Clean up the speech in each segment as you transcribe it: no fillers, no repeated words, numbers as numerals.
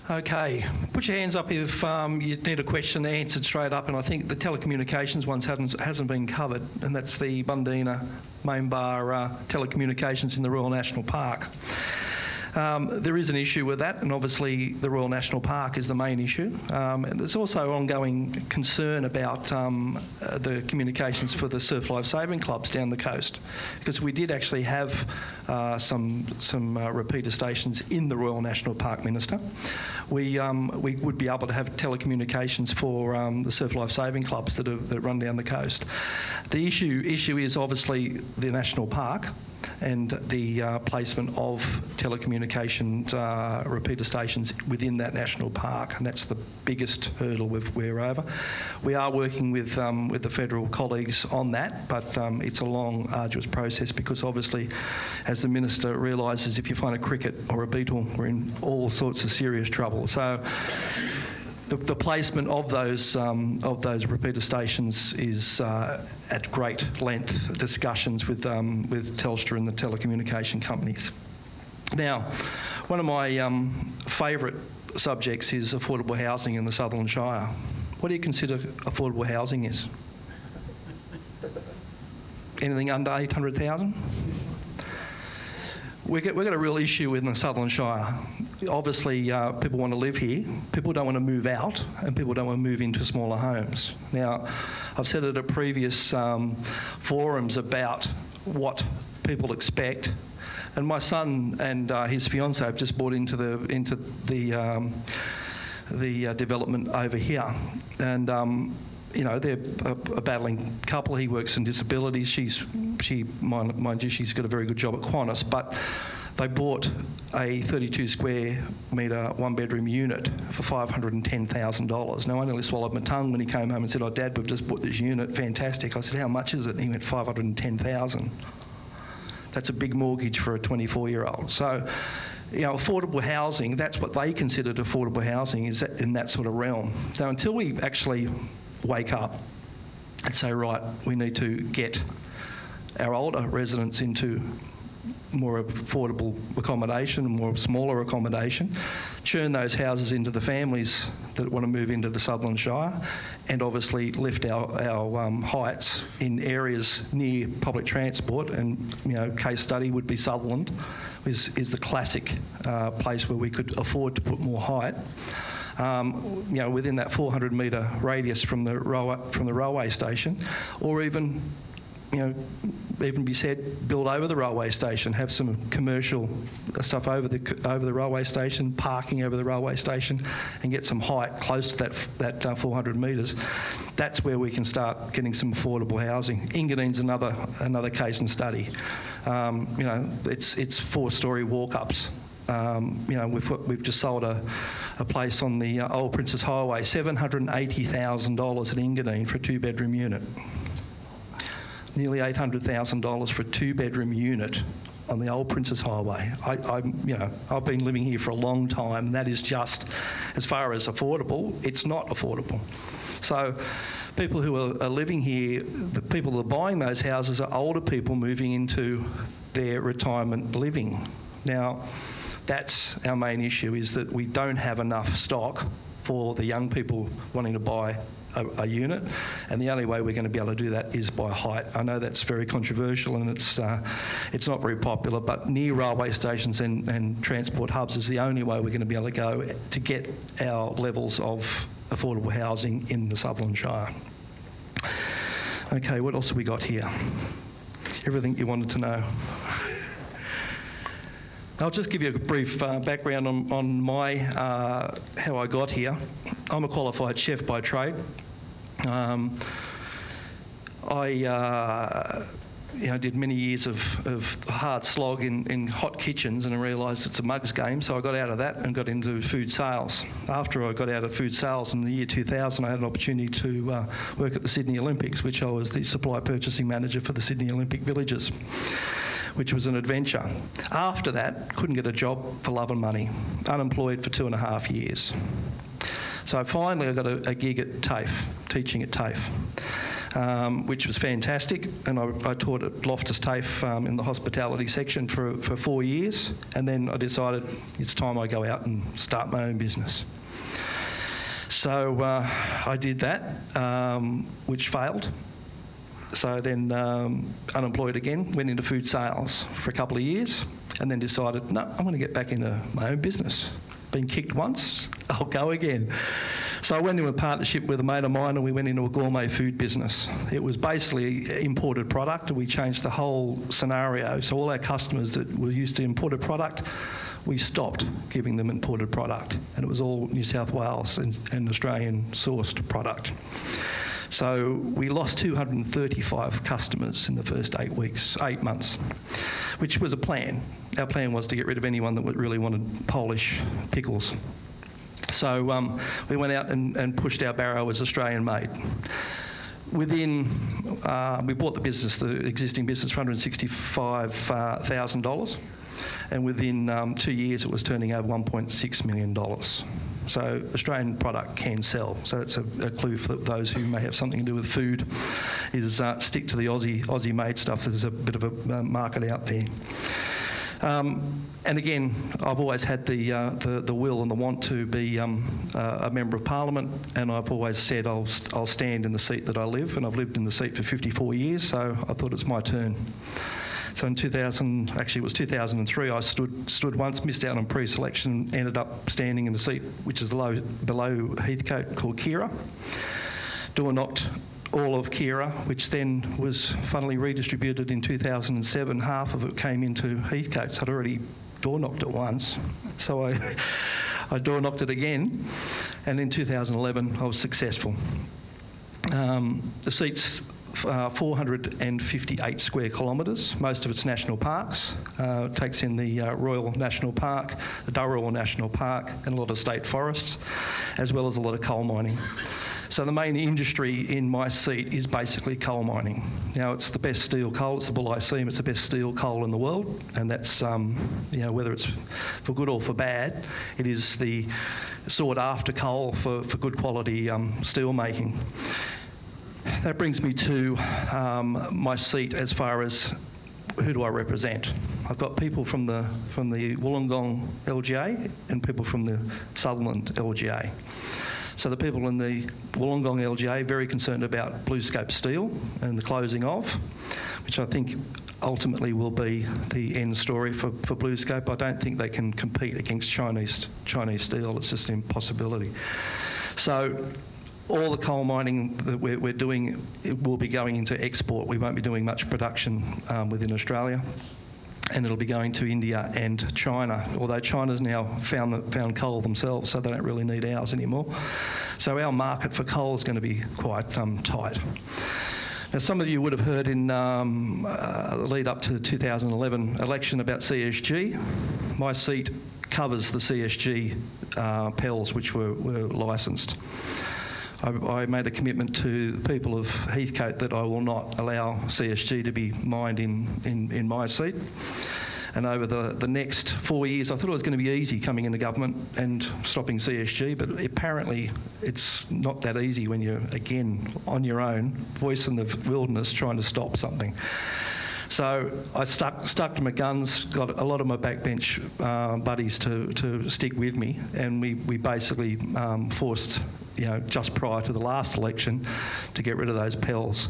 Okay, put your hands up if you need a question answered straight up, and I think the telecommunications ones hasn't been covered, and that's the Bundeena main bar telecommunications in the Royal National Park. There is an issue with that, and obviously the Royal National Park is the main issue. And there's also ongoing concern about the communications for the surf life saving clubs down the coast, because we did actually have some repeater stations in the Royal National Park, Minister. We would be able to have telecommunications for the surf life saving clubs that run down the coast. The issue is obviously the National Park and the placement of telecommunication repeater stations within that national park, and that's the biggest hurdle we're over. We are working with the federal colleagues on that, but it's a long, arduous process, because obviously, as the Minister realises, if you find a cricket or a beetle, we're in all sorts of serious trouble. So the placement of those repeater stations is at great length discussions with Telstra and the telecommunication companies. Now, one of my favourite subjects is affordable housing in the Sutherland Shire. What do you consider affordable housing is? Anything under 800,000? We've got a real issue in the Sutherland Shire. Obviously, people want to live here, people don't want to move out, and people don't want to move into smaller homes. Now, I've said it at previous forums about what people expect, and my son and his fiancée have just bought into the development over here, and you know, they're a battling couple. He works in disabilities. Mind you, she's got a very good job at Qantas, but they bought a 32 square metre one-bedroom unit for $510,000. Now, I nearly swallowed my tongue when he came home and said, "Oh, Dad, we've just bought this unit. Fantastic." I said, "How much is it?" And he went, $510,000. That's a big mortgage for a 24-year-old. So, you know, affordable housing, that's what they considered affordable housing, is in that sort of realm. So until we actually wake up and say, right, we need to get our older residents into more affordable accommodation, more smaller accommodation, churn those houses into the families that want to move into the Sutherland Shire, and obviously lift our heights in areas near public transport. And, you know, case study would be Sutherland, is the classic place where we could afford to put more height. You know, within that 400-metre radius from the railway station, or even, you know, even be said, build over the railway station, have some commercial stuff over the railway station, parking over the railway station, and get some height close to that 400 metres. That's where we can start getting some affordable housing. Engadin's another case and study. You know, it's 4-storey walk-ups. You know, we've just sold a place on the Old Princess Highway, $780,000 at Engadin for a 2-bedroom unit. Nearly $800,000 for a 2-bedroom unit on the Old Princess Highway. I've been living here for a long time, and that is just, as far as affordable, it's not affordable. So people who are living here, the people that are buying those houses are older people moving into their retirement living. Now, that's our main issue, is that we don't have enough stock for the young people wanting to buy a unit, and the only way we're going to be able to do that is by height. I know that's very controversial, and it's not very popular, but near railway stations and transport hubs is the only way we're going to be able to go to get our levels of affordable housing in the Sutherland Shire. Okay, what else have we got here? Everything you wanted to know. I'll just give you a brief background on my how I got here. I'm a qualified chef by trade. I did many years of hard slog in hot kitchens, and I realised it's a mugs game, so I got out of that and got into food sales. After I got out of food sales in the year 2000, I had an opportunity to work at the Sydney Olympics, which I was the supply purchasing manager for the Sydney Olympic Villages, which was an adventure. After that, couldn't get a job for love and money, unemployed for 2.5 years. So finally I got a gig at TAFE, teaching at TAFE. which was fantastic. And I taught at Loftus TAFE in the hospitality section for 4 years. And then I decided it's time I go out and start my own business. So I did that, which failed. So then unemployed again, went into food sales for a couple of years, and then decided, no, I'm going to get back into my own business. Been kicked once, I'll go again. So I went into a partnership with a mate of mine, and we went into a gourmet food business. It was basically imported product, and we changed the whole scenario. So all our customers that were used to imported product, we stopped giving them imported product, and it was all New South Wales and Australian sourced product. So we lost 235 customers in the first 8 months, which was a plan. Our plan was to get rid of anyone that really wanted Polish pickles. So we went out and pushed our barrow as Australian made. We bought the business, the existing business, for $165,000. And within 2 years, it was turning over $1.6 million. So Australian product can sell. So that's a clue for those who may have something to do with food, is stick to the Aussie-made stuff. There's a bit of a market out there. And again, I've always had the will and the want to be a Member of Parliament, and I've always said I'll stand in the seat that I live, and I've lived in the seat for 54 years, so I thought it's my turn. So in 2003, I stood once, missed out on pre-selection, ended up standing in the seat which is below Heathcote, called Kira. Door knocked all of Kira, which then was funnily redistributed in 2007. Half of it came into Heathcote, so I'd already door knocked it once. So I door knocked it again, and in 2011 I was successful. The seat's 458 square kilometres. Most of it's national parks. It takes in the Royal National Park, the Durrell National Park, and a lot of state forests, as well as a lot of coal mining. So the main industry in my seat is basically coal mining. Now, it's the best steel coal. It's the Bull Seam. It's the best steel coal in the world, and that's whether it's for good or for bad, it is the sought after coal for good quality steel making. That brings me to my seat as far as who do I represent. I've got people from the Wollongong LGA and people from the Sutherland LGA. So the people in the Wollongong LGA are very concerned about BlueScope Steel and the closing of, which I think ultimately will be the end story for BlueScope. I don't think they can compete against Chinese steel. It's just an impossibility. So all the coal mining that we're doing, it will be going into export. We won't be doing much production within Australia, and it'll be going to India and China, although China's now found coal themselves, so they don't really need ours anymore. So our market for coal is going to be quite tight. Now, some of you would have heard in the lead up to the 2011 election about CSG. My seat covers the CSG PELs which were licensed. I made a commitment to the people of Heathcote that I will not allow CSG to be mined in my seat. And over the next 4 years, I thought it was going to be easy coming into government and stopping CSG, but apparently it's not that easy when you're, again, on your own, voice in the wilderness, trying to stop something. So I stuck to my guns, got a lot of my backbench buddies to stick with me, and we basically forced, just prior to the last election, to get rid of those PELs.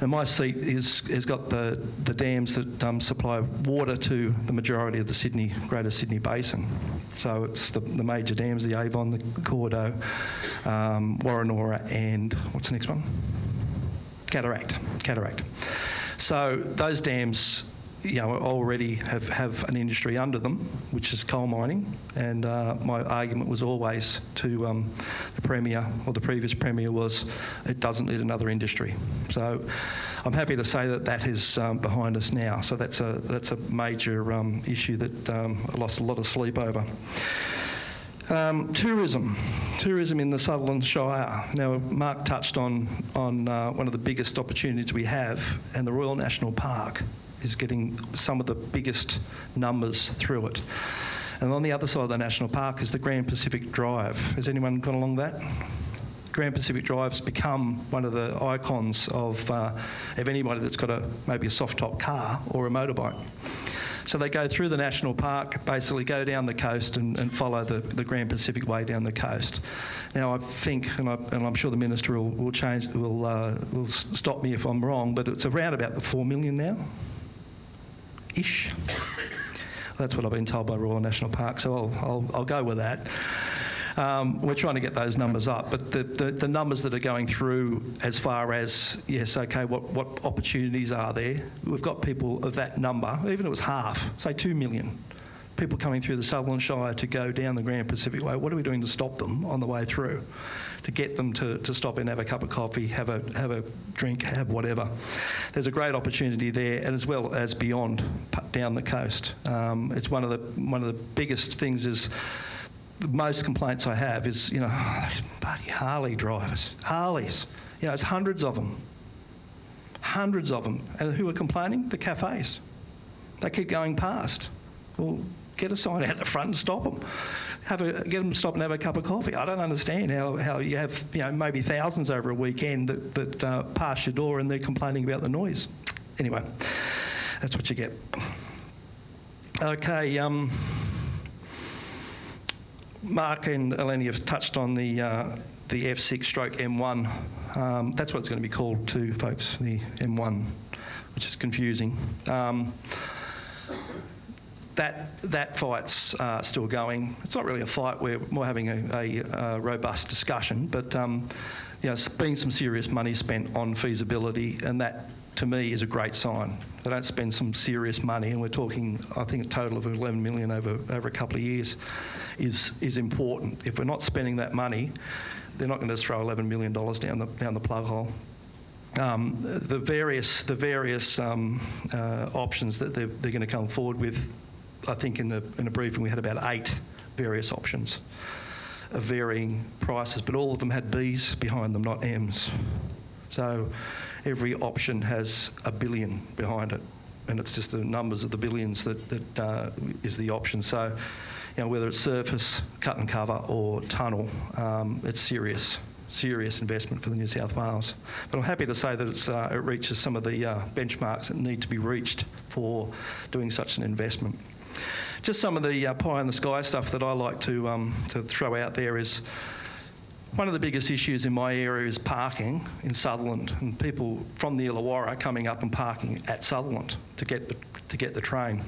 And my seat has got the dams that supply water to the majority of the Greater Sydney Basin. So it's the major dams, the Avon, the Cordo, Warrenora, and what's the next one? Cataract. So those dams, already have an industry under them, which is coal mining. And my argument was always to the Premier, or the previous Premier, was it doesn't need another industry. So I'm happy to say that is behind us now. So that's a major issue that I lost a lot of sleep over. Tourism in the Sutherland Shire. Now, Mark touched on one of the biggest opportunities we have, and the Royal National Park is getting some of the biggest numbers through it. And on the other side of the National Park is the Grand Pacific Drive. Has anyone gone along that? Grand Pacific Drive's become one of the icons of anybody that's got maybe a soft top car or a motorbike. So they go through the national park, basically go down the coast and follow the Grand Pacific Way down the coast. Now I think, and I'm sure the minister will stop me if I'm wrong, but it's around about the 4 million now, ish. That's what I've been told by Royal National Park, so I'll go with that. We're trying to get those numbers up, but the numbers that are going through as far as, yes, okay, what opportunities are there? We've got people of that number, even if it was half, say 2 million, people coming through the Sutherland Shire to go down the Grand Pacific Way. What are we doing to stop them on the way through? To get them to stop and have a cup of coffee, have a drink, have whatever. There's a great opportunity there, and as well as beyond, down the coast. It's one of the biggest things is, the most complaints I have is, those bloody Harley drivers. Harleys. It's hundreds of them. Hundreds of them. And who are complaining? The cafes. They keep going past. Well, get a sign out the front and stop them. Get them to stop and have a cup of coffee. I don't understand how you have, maybe thousands over a weekend that pass your door and they're complaining about the noise. Anyway, that's what you get. Okay, Mark and Eleni have touched on the F6 stroke M1. That's what it's going to be called too, folks, the M1, which is confusing. That fight's still going. It's not really a fight. We're more having a robust discussion, but there's been some serious money spent on feasibility, and that, to me, is a great sign. They don't spend some serious money, and we're talking, I think, a total of 11 million over a couple of years is important. If we're not spending that money, they're not going to just throw $11 million down the plug hole. The various options that they're going to come forward with, I think in a briefing we had about 8 various options of varying prices, but all of them had Bs behind them, not Ms. So every option has $1 billion behind it, and it's just the numbers of the billions that is the option. So, whether it's surface, cut and cover, or tunnel, it's serious investment for the New South Wales. But I'm happy to say that it reaches some of the benchmarks that need to be reached for doing such an investment. Just some of the pie in the sky stuff that I like to throw out there is, one of the biggest issues in my area is parking in Sutherland, and people from the Illawarra coming up and parking at Sutherland to get the train.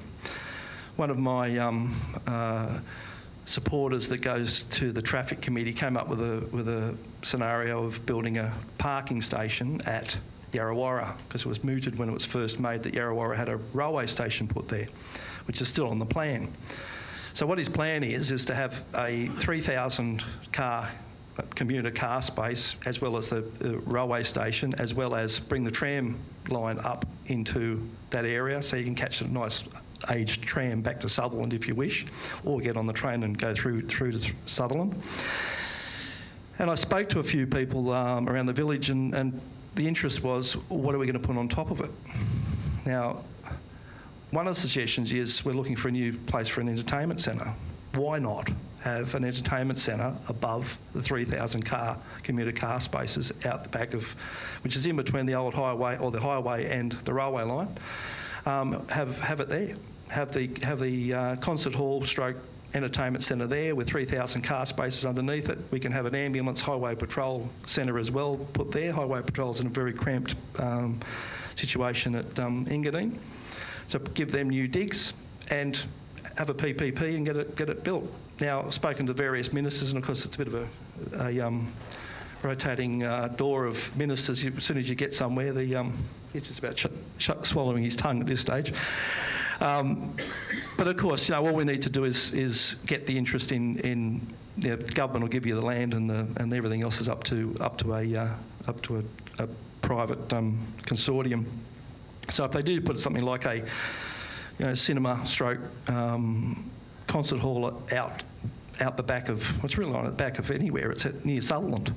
One of my supporters that goes to the traffic committee came up with a scenario of building a parking station at Yarrawarra, because it was mooted when it was first made that Yarrawarra had a railway station put there, which is still on the plan. So what his plan is to have a 3,000 car commuter car space, as well as the railway station, as well as bring the tram line up into that area, so you can catch a nice aged tram back to Sutherland if you wish, or get on the train and go through to Sutherland. And I spoke to a few people around the village, and the interest was, what are we going to put on top of it? Now, one of the suggestions is we're looking for a new place for an entertainment centre. Why not have an entertainment centre above the 3,000 commuter car spaces out the back of, which is in between the old highway, or the highway and the railway line? Have it there. Have the concert hall stroke entertainment centre there with 3,000 car spaces underneath it. We can have an ambulance highway patrol centre as well put there. Highway patrol's in a very cramped situation at Engadine. So give them new digs and have a PPP and get it built. Now, I've spoken to various ministers, and of course it's a bit of a rotating door of ministers. As soon as you get somewhere, he's just about swallowing his tongue at this stage. But of course, all we need to do is get the interest in the government will give you the land, and everything else is up to a private consortium. So if they do put something like a cinema stroke concert hall out the back of, what's really on the back of anywhere, it's near Sutherland.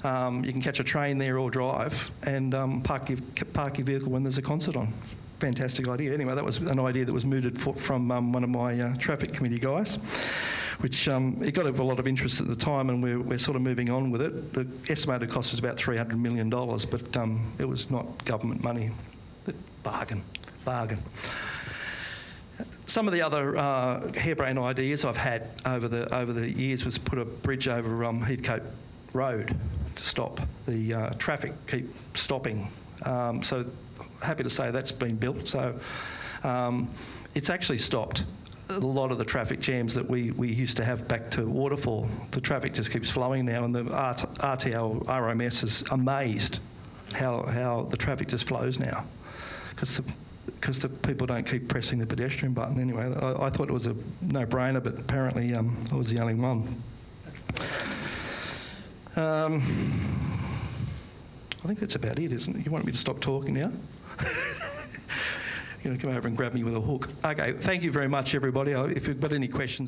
You can catch a train there or drive and park your vehicle when there's a concert on. Fantastic idea. Anyway, that was an idea that was mooted from one of my traffic committee guys. which it got a lot of interest at the time, and we're sort of moving on with it. The estimated cost was about $300 million, but it was not government money. Bargain. Some of the other harebrained ideas I've had over the years was put a bridge over Heathcote Road to stop the traffic keep stopping. So happy to say that's been built. So it's actually stopped a lot of the traffic jams that we used to have back to Waterfall. The traffic just keeps flowing now, and the RTO RMS is amazed how the traffic just flows now, because the people don't keep pressing the pedestrian button. Anyway, I thought it was a no-brainer, but apparently I was the only one. I think that's about it, isn't it? You want me to stop talking now? You're going to come over and grab me with a hook. Okay, thank you very much, everybody. If you've got any questions...